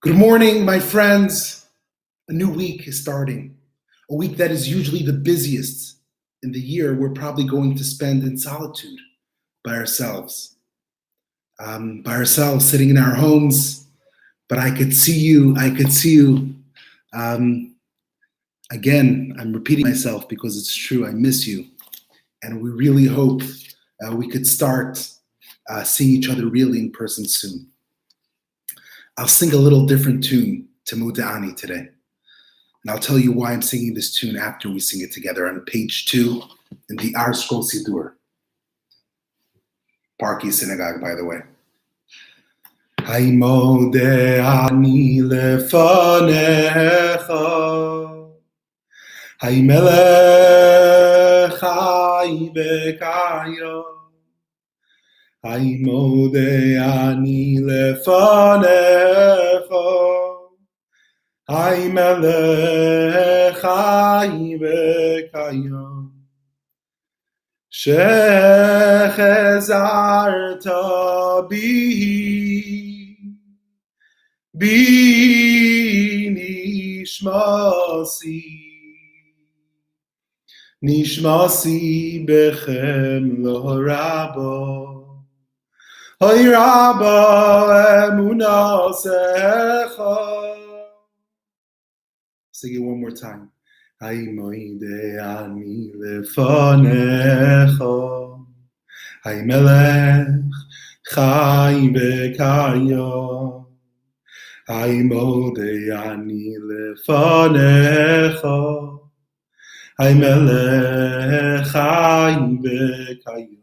Good morning, my friends. A new week is starting. A week that is usually the busiest in the year. We're probably going to spend in solitude by ourselves. Sitting in our homes. But I could see you. Again, I'm repeating myself because it's true. I miss you. And we really hope we could start seeing each other really in person soon. I'll sing a little different tune to Muda'ani today. And I'll tell you why I'm singing this tune after we sing it together on page 2 in the Ar Scroll Sidur. Parky Synagogue, by the way. Hay Muda'ani lefanecha Hay melech hay bekayo Hay Muda'ani lefanecha Hay melech hay bekayo Shechezarta bi nishmasi bechem lo rabo Hoy Rabba emunasecha. Sing it one more time. Hay Muda'ani lefanecha Hay melech chai bekayo Hay Muda'ani lefanecha Hay melech chai bekayo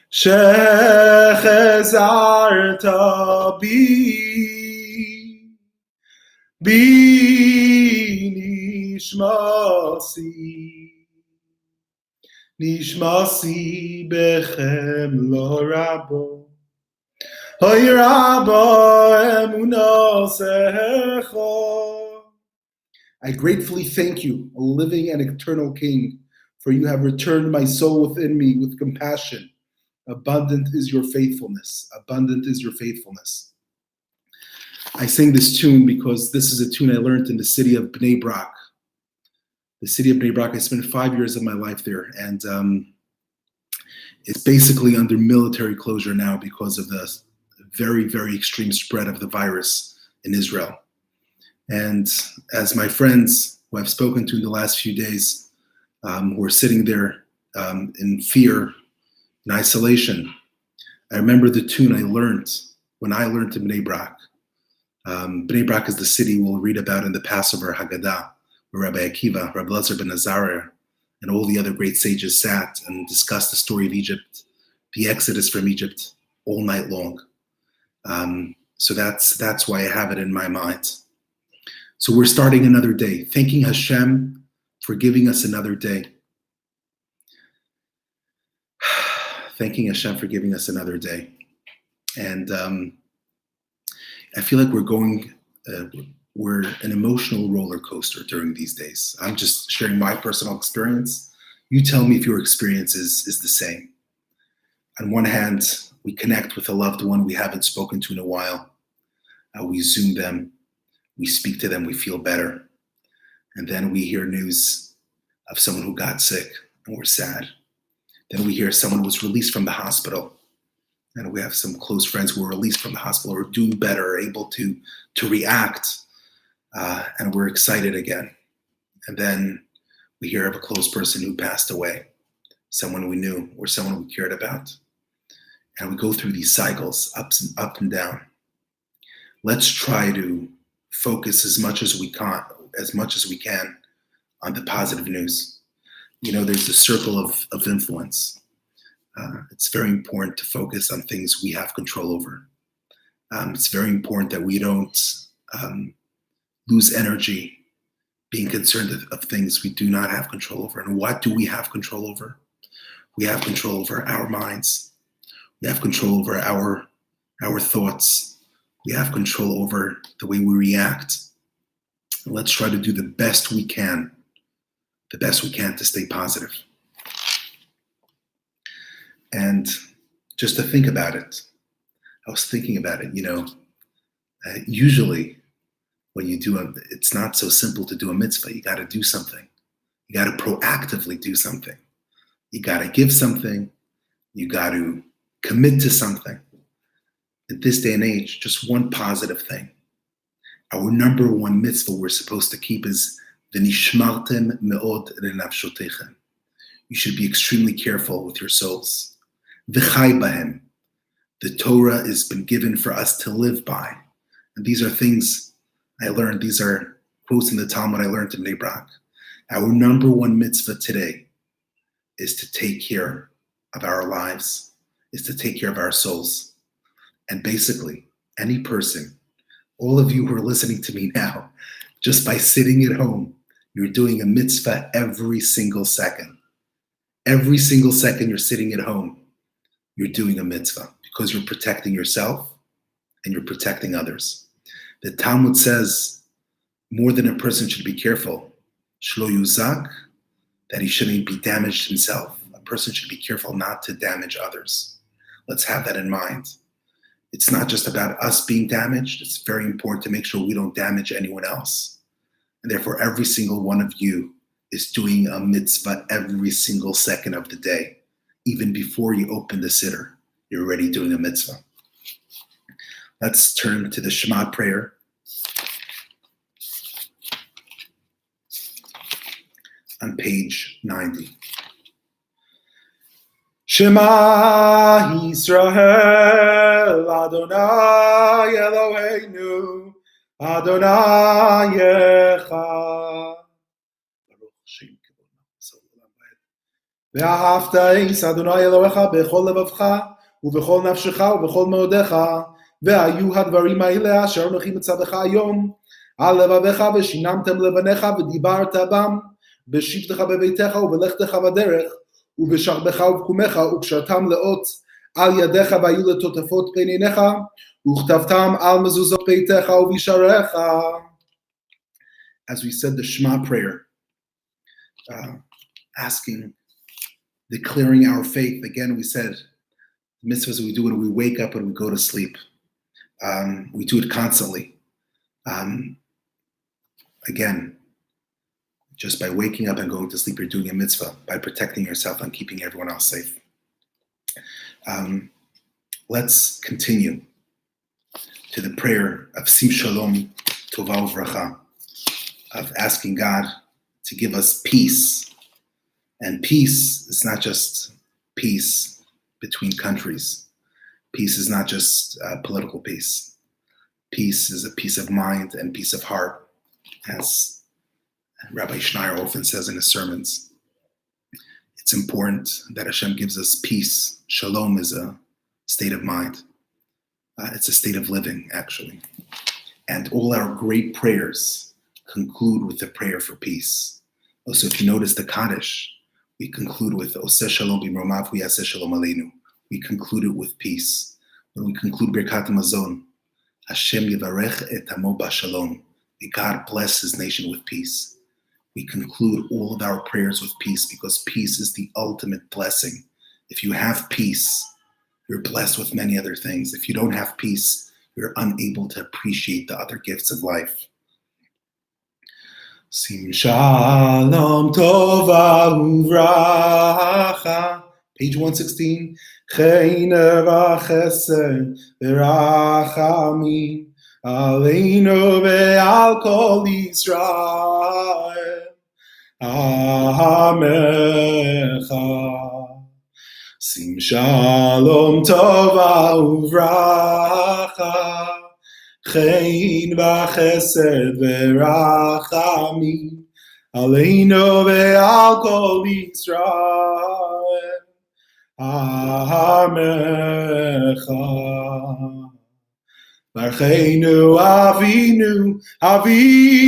Shechezarta bi nishmasi bechem lo rabo Hoy Rabba emunasecha. I gratefully thank you, O living and eternal King, for you have returned my soul within me with compassion. Abundant is your faithfulness. Abundant is your faithfulness. I sing this tune because this is a tune I learned in the city of Bnei Brak. The city of Bnei Brak, I spent 5 years of my life there, and it's basically under military closure now because of the very, very extreme spread of the virus in Israel. And as my friends who I've spoken to in the last few days, who are sitting there in fear, in isolation, I remember the tune I learned when I learned in Bnei Brak. Bnei Brak is the city we'll read about in the Passover Haggadah, where Rabbi Akiva, Rabbi Elazar ben Azariah, and all the other great sages sat and discussed the story of Egypt, the Exodus from Egypt, all night long. So that's why I have it in my mind. So we're starting another day, thanking Hashem for giving us another day. Thanking Hashem for giving us another day. And I feel like we're an emotional roller coaster during these days. I'm just sharing my personal experience. You tell me if your experience is the same. On one hand, we connect with a loved one we haven't spoken to in a while. We Zoom them, we speak to them, we feel better. And then we hear news of someone who got sick and we're sad. Then we hear someone was released from the hospital. And we have some close friends who were released from the hospital or doing better, are able to react. And we're excited again. And then we hear of a close person who passed away, someone we knew or someone we cared about. And we go through these cycles, up and down. Let's try to focus as much as we can on the positive news. You know, there's a circle of influence. It's very important to focus on things we have control over. It's very important that we don't lose energy being concerned of things we do not have control over. And what do we have control over? We have control over our minds. We have control over our thoughts. We have control over the way we react. And let's try to do the best we can to stay positive. And just to think about it, I was thinking about it, Usually, when you do it's not so simple to do a mitzvah. You got to do something. You got to proactively do something. You got to give something. You got to commit to something. In this day and age, just one positive thing. Our number one mitzvah we're supposed to keep is v'nishmartem me'od lenafshotechem. You should be extremely careful with your souls. V'chai bahem. The Torah has been given for us to live by. And these are things I learned. These are quotes in the Talmud I learned in Bnei Brak. Our number one mitzvah today is to take care of our lives, is to take care of our souls. And basically, any person, all of you who are listening to me now, just by sitting at home, you're doing a mitzvah every single second. Every single second you're sitting at home, you're doing a mitzvah because you're protecting yourself and you're protecting others. The Talmud says more than a person should be careful, shlo yuzak, that he shouldn't be damaged himself. A person should be careful not to damage others. Let's have that in mind. It's not just about us being damaged. It's very important to make sure we don't damage anyone else. And therefore, every single one of you is doing a mitzvah every single second of the day. Even before you open the siddur, you're already doing a mitzvah. Let's turn to the Shema prayer. On page 90. Shema Yisrael, Adonai Eloheinu, Adonai Echad. ואהבת את אדוני אלוהיך בכל לבבך ובכל נפשך ובכל מאודיך, והיו הדברים האלה אשר אנוכי מצווך היום על לבביך ושיננתם לבניך ודיברת בם בשבתך בביתך ובלכתך בדרך ובשכבך ובקומך וקשרתם לאות על ידיך והיו לטוטפות בין עיניך וכתבתם על מזוזות ביתך ובשעריך. As we said the Shema prayer, declaring our faith. Again, we said the mitzvahs we do when we wake up and we go to sleep. We do it constantly. Again, just by waking up and going to sleep, you're doing a mitzvah by protecting yourself and keeping everyone else safe. Let's continue to the prayer of Sim Shalom Tova Uvracha, of asking God to give us peace. And peace is not just peace between countries. Peace is not just political peace. Peace is a peace of mind and peace of heart, as Rabbi Schneier often says in his sermons. It's important that Hashem gives us peace. Shalom is a state of mind. It's a state of living, actually. And all our great prayers conclude with a prayer for peace. Also, if you notice the Kaddish, we conclude with Oseh Shalom B'Mromav V'Yaseh Shalom Aleinu. We conclude it with peace. When we conclude Birkat Hamazon, Hashem Yivarech et Amo B'Shalom. May God bless His nation with peace. We conclude all of our prayers with peace because peace is the ultimate blessing. If you have peace, you're blessed with many other things. If you don't have peace, you're unable to appreciate the other gifts of life. Sim Shalom Tova Uvracha, page 116. Chayne v'chesed v'rachamim aleinu ve'al kol Yisrael. Amecha. Sim Shalom Tova Uvracha, Chayin v'chesed v'rachamim aleinu ve'al kol Yisrael. Amecha. Barcheinu Avinu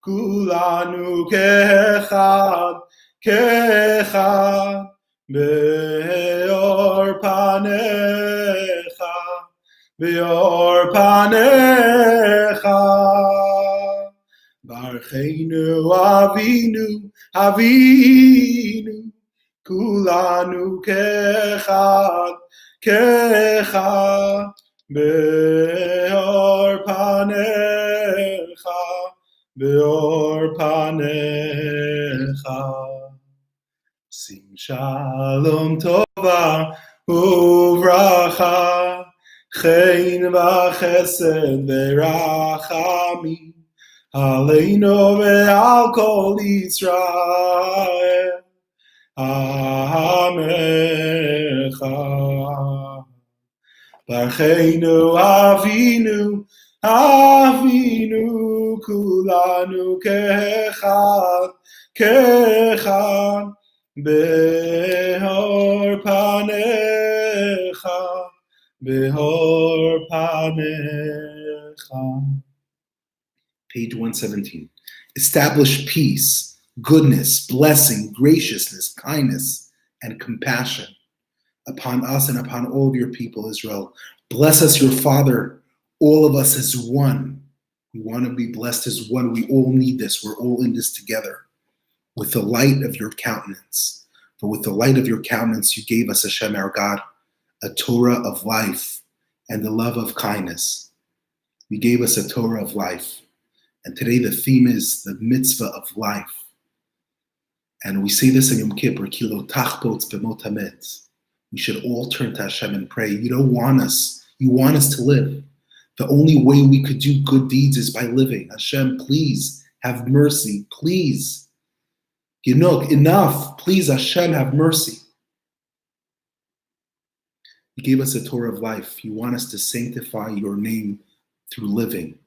kulanu kechad be'or panecha Barcheinu Avinu kulanu kechad be'or panecha, beor panecha. Sim shalom tova uvracha, chen v'chesed v'rachamim, aleinu ve'al kol Yisrael. Amecha. Barcheinu Avinu, Avinu kulanu kechad, behor panecha. Page 117. Establish peace, goodness, blessing, graciousness, kindness, and compassion upon us and upon all of your people, Israel. Bless us, your Father, all of us as one. We want to be blessed as one. We all need this. We're all in this together. With the light of your countenance. For with the light of your countenance, you gave us, Hashem, our God, a Torah of life and the love of kindness. You gave us a Torah of life. And today the theme is the mitzvah of life. And we say this in Yom Kippur, Kilo tachbotz b'mot hamet. We should all turn to Hashem and pray. You don't want us. You want us to live. The only way we could do good deeds is by living. Hashem, please have mercy. Please. Enough. Please, Hashem, have mercy. You gave us a Torah of life. You want us to sanctify your name through living.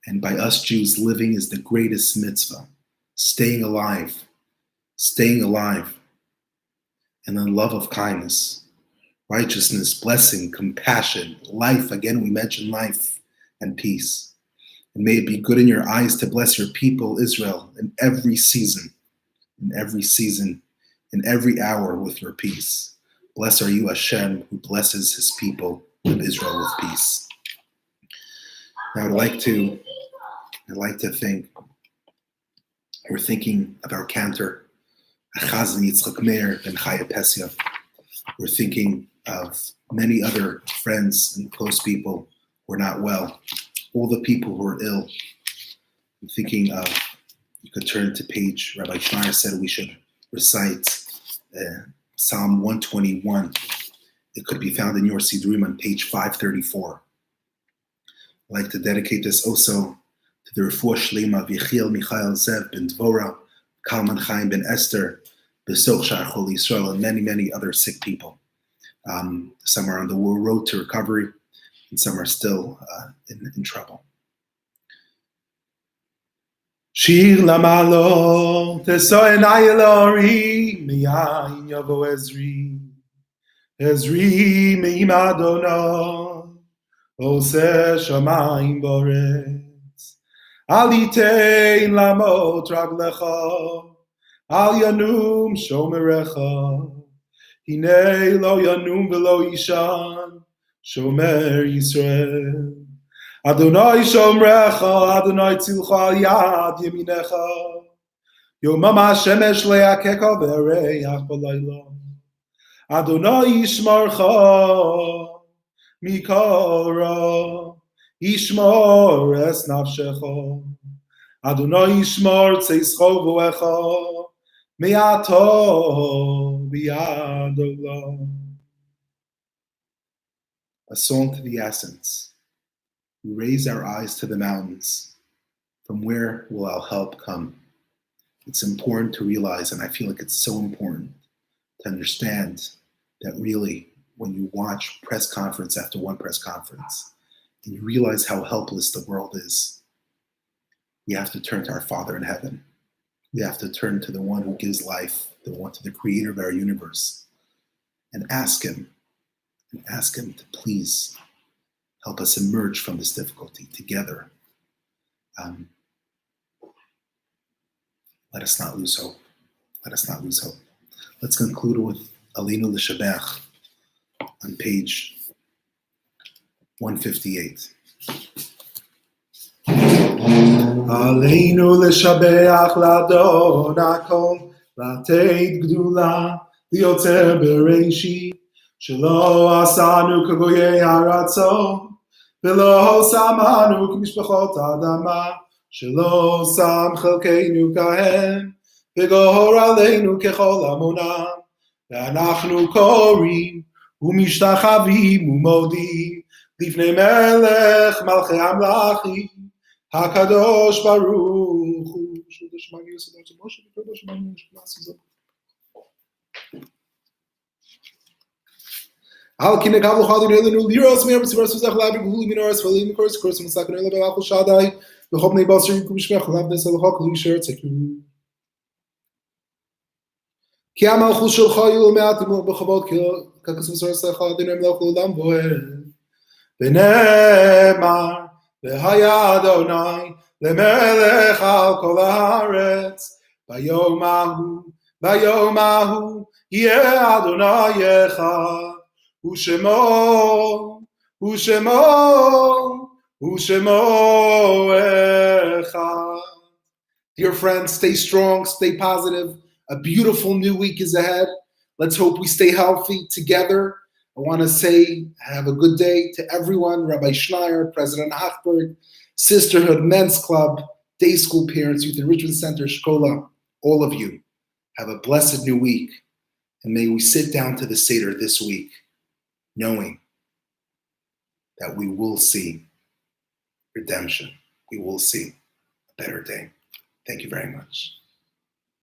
And by us Jews, living is the greatest mitzvah. Staying alive. Staying alive. And then love of kindness, righteousness, blessing, compassion, life. Again, we mention life and peace. And may it be good in your eyes to bless your people, Israel, in every season, in every hour with your peace. Blessed are you, Hashem, who blesses his people of Israel with peace. Now, I'd like to think, we're thinking of our cantor, Chazan Yitzchak Meir ben Chaya Pesia. We're thinking of many other friends and close people who are not well, all the people who are ill. I'm thinking of, you could turn to page, Rabbi Schneier said we should recite Psalm 121. It could be found in your Sidrim on page 534. I'd like to dedicate this also to the Refuah Shlema V'Yechiel Michael Zev ben Dvorah, Kalman Chaim ben Esther, Besoch Shar Chol Yisrael, and many, many other sick people. Some are on the road to recovery, and some are still in trouble. Shir lamalo tesoen ayelori miyayin yavo Ezri me'im Adonai oseh shamayim boretz alitein lamot raglecha al yanum shomerecha hinei lo yanum velo yishan shomer Yisrael Adonai shomrecha, Adonai tzilcha al yad yeminecha. Yomam hashemesh le'akeka v'ereach b'layla. Adonai yishmarcha mikol ra. Yishmor es nafshecha. Adonai yishmor tzeischo v'echa. Me'ato b'yad olam. A song to the essence. We raise our eyes to the mountains. From where will our help come? It's important to realize, and I feel like it's so important to understand that really, when you watch press conference after one press conference, and you realize how helpless the world is, we have to turn to our Father in heaven. We have to turn to the one who gives life, to the creator of our universe, and ask him to please help us emerge from this difficulty together. Let us not lose hope. Let us not lose hope. Let's conclude with Aleinu L'Shabech on page 158. Aleinu L'Shabech L'Adon HaKol L'Ateit Gdula L'Yotzer Bereishit Shelo Asanu K'goyei Haratzon ולא שמענו כמשפחות האדמה, שלא שם חלקנו כהם, וגור עלינו ככל עמונם, ואנחנו קוראים ומשתחווים ומודים לפני מלך מלכי המלכים, הקדוש ברוך הוא. על כי נקב לך אדוני לנו לירוס מאיר בסיברס וזך להביא גבולי מנורס ועלים מקורס קורס ומסכן אלה בלחו שדי וכל בני בשר יקום שמח ולאו נס הלכה כלי שרץ יקום כי המלכות שלך יהיו מעט בכבוד ככס מסורס לך אדוני מלך לעולם בוער ונאמר והיה אדוני למלך על כל הארץ ביום ההוא יהיה אדוני אחד ושמו אחד. Dear friends, stay strong, stay positive. A beautiful new week is ahead. Let's hope we stay healthy together. I want to say have a good day to everyone. Rabbi Schneier, President Hochberg, Sisterhood, Men's Club, Day School Parents, Youth Enrichment Center, Shkola, all of you. Have a blessed new week. And may we sit down to the Seder this week knowing that we will see redemption. We will see a better day. Thank you very much.